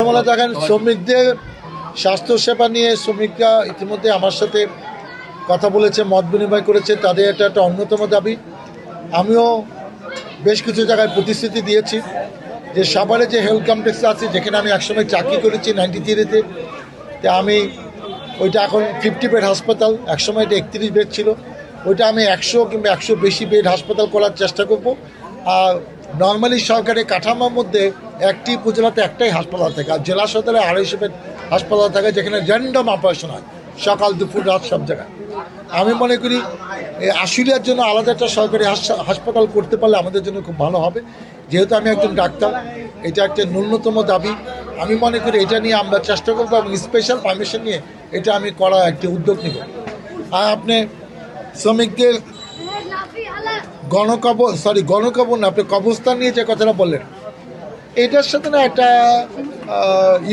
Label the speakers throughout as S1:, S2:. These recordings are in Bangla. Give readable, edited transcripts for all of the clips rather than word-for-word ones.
S1: বলা দেখেন, শ্রমিকদের স্বাস্থ্যসেবা নিয়ে শ্রমিকরা ইতিমধ্যে আমার সাথে কথা বলেছে, মত বিনিময় করেছে। তাদের এটা একটা অন্যতম দাবি। আমিও বেশ কিছু জায়গায় প্রতিশ্রুতি দিয়েছি যে সাভারে যে হেলথ কমপ্লেক্স আছে, যেখানে আমি একসময় চাকরি করেছি 93-তে, আমি ওইটা এখন 50 বেড হাসপাতাল, একসময় এটা 31 বেড ছিল, ওইটা আমি 100 কিংবা 100 বেশি বেড হাসপাতাল করার চেষ্টা করব। আর নর্মালি সরকারি কাঠামোর মধ্যে একটি উপজেলাতে একটাই হাসপাতাল থাকে, আর জেলা সদরে 250 বেড হাসপাতাল থাকে, যেখানে র্যান্ডম অপারেশন হয় সকাল দুপুর রাত সব জায়গায়। আমি মনে করি এই আশুলিয়ার জন্য আলাদা একটা সরকারি হাসপাতাল করতে পারলে আমাদের জন্য খুব ভালো হবে। যেহেতু আমি একজন ডাক্তার, এটা একটা ন্যূনতম দাবি। আমি মনে করি এটা নিয়ে আমরা চেষ্টা করবো এবং স্পেশাল পারমিশন নিয়ে এটা আমি করার একটি উদ্যোগ নিব। আর আপনি শ্রমিকদের গণকবর না, আপনি কবরস্থান নিয়ে যে কথাটা বললেন, এটার সাথে না একটা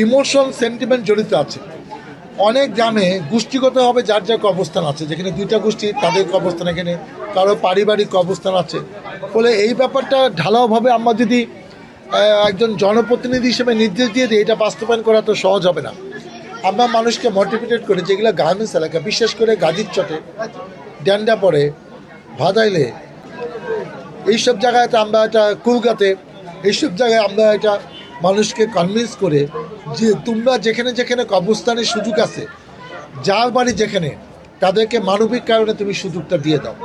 S1: ইমোশন সেন্টিমেন্ট জড়িত আছে। অনেক গ্রামে গোষ্ঠীগতভাবে যার যার কবরস্থান আছে, যেখানে দুইটা গোষ্ঠী তাদের কবরস্থান, এখানে কারো পারিবারিক কবরস্থান আছে। ফলে এই ব্যাপারটা ঢালাওভাবে আমরা যদি একজন জনপ্রতিনিধি হিসেবে নির্দেশ দিয়ে দিই, এটা বাস্তবায়ন করা তো সহজ হবে না। আমরা মানুষকে মোটিভেটেড করে, যেগুলো গার্মেন্টস এলাকা, বিশেষ করে গাজীর চটে, ড্যান্ডা পড়ে, ভাদাইলে, এইসব জায়গায় আমরা এটা কুলগাতে, এইসব জায়গায় আমরা এটা মানুষকে কনভিন্স করে যে তোমরা যেখানে যেখানে কবরস্থানের সুযোগ আছে, যার বাড়ি যেখানে, তাদেরকে মানবিক কারণে তুমি সুযোগটা দিয়ে দাও।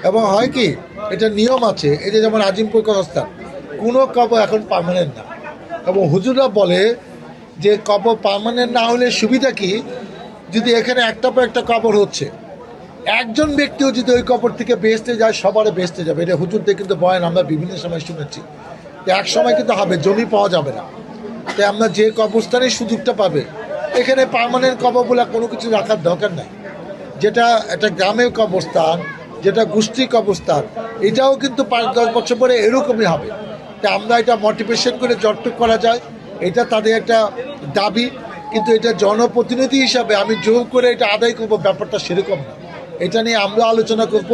S1: এবং হয় কি, এটা নিয়ম আছে, এই যে যেমন আজিমপুর কবরস্থান, কোনো কবর এখন পার্মানেন্ট না, এবং হুজুররা বলে যে কবর পার্মানেন্ট না হলে সুবিধা কি, যদি এখানে একটা পর একটা কবর হচ্ছে, একজন ব্যক্তিও যদি ওই কবর থেকে বেহেশতে যায়, সবারে বেহেশতে যাবে। এটা হুজুরদের কিন্তু বয়ান আমরা বিভিন্ন সময় শুনেছি। এক সময় কিন্তু হবে, জমি পাওয়া যাবে না, তাই আমরা যে কবরস্থানের সুযোগটা পাবে, এখানে পার্মানেন্ট কবর বলে কোনো কিছু রাখার দরকার নাই। যেটা একটা গ্রামের কবরস্থান, যেটা গোষ্ঠী কবরস্থান, এটাও কিন্তু 5-10 বছর পরে এরকমই হবে। তাই আমরা এটা মোটিভেশন করে যতটুকু করা যায়, এটা তাদের একটা দাবি। কিন্তু এটা জনপ্রতিনিধি হিসাবে আমি জোর করে এটা আদায় করবো, ব্যাপারটা সেরকম না। এটা নিয়ে আমরা আলোচনা করব,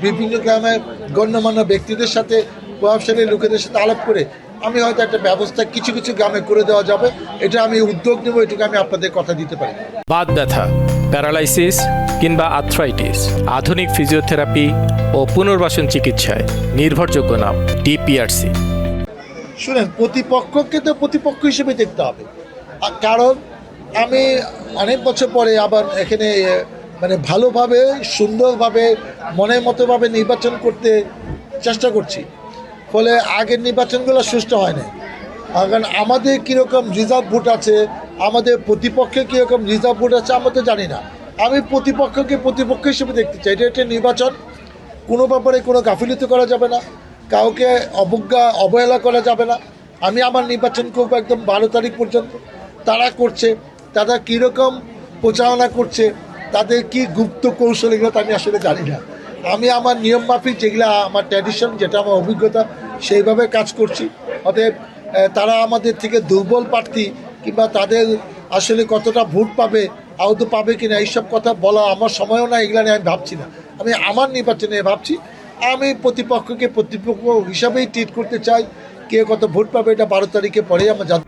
S1: বিভিন্ন গ্রামের গণ্যমান্য ব্যক্তিদের সাথে, প্রভাবশালী লোকেদের সাথে আলাপ করে আমি হয়তো একটা ব্যবস্থা কিছু কিছু গ্রামে করে দেওয়া যাবে। এটা আমি উদ্যোগ নেব, এটুকু আমি আপনাদের কথা দিতে পারি।
S2: বাত ব্যথা, প্যারালাইসিস কিংবা আর্থ্রাইটিস, আধুনিক ফিজিওথেরাপি ও পুনর্বাসন চিকিৎসায় নির্ভরযোগ্য নাম ডিপিআরসি।
S1: শুনেন, প্রতিপক্ষকে তো প্রতিপক্ষ হিসেবে দেখতে হবে। কারণ আমি অনেক বছর পরে আবার এখানে মানে ভালোভাবে, সুন্দরভাবে, মনের মতোভাবে নির্বাচন করতে চেষ্টা করছি। ফলে আগের নির্বাচনগুলো সুষ্ঠু হয় না। কারণ আমাদের কীরকম রিজার্ভ ভোট আছে, আমাদের প্রতিপক্ষের কীরকম রিজার্ভ ভোট আছে, আমরা তো জানি না। আমি প্রতিপক্ষকে প্রতিপক্ষ হিসেবে দেখতে চাই। এটা একটা নির্বাচন, কোনো ব্যাপারে কোনো গাফিলতি করা যাবে না, কাউকে অবহেলা করা যাবে না। আমি আমার নির্বাচন করবো একদম 12 তারিখ পর্যন্ত। তারা করছে, তারা কীরকম প্রচারণা করছে, তাদের কি গুপ্ত কৌশল, এগুলো তো আমি আসলে জানি না। আমি আমার নিয়ম মাফিক, যেগুলো আমার ট্র্যাডিশন, যেটা আমার অভিজ্ঞতা, সেইভাবে কাজ করছি। অতএব তারা আমাদের থেকে দুর্বল প্রার্থী কিংবা তাদের আসলে কতটা ভোট পাবে, আদৌ পাবে কিনা, এইসব কথা বলা আমার সময়ও না, এগুলো নিয়ে আমি ভাবছি না। আমি আমার নির্বাচনে ভাবছি। আমি প্রতিপক্ষকে প্রতিপক্ষ হিসাবেই ট্রিট করতে চাই। কে কত ভোট পাবে এটা 12 তারিখে পরে আমরা জানতে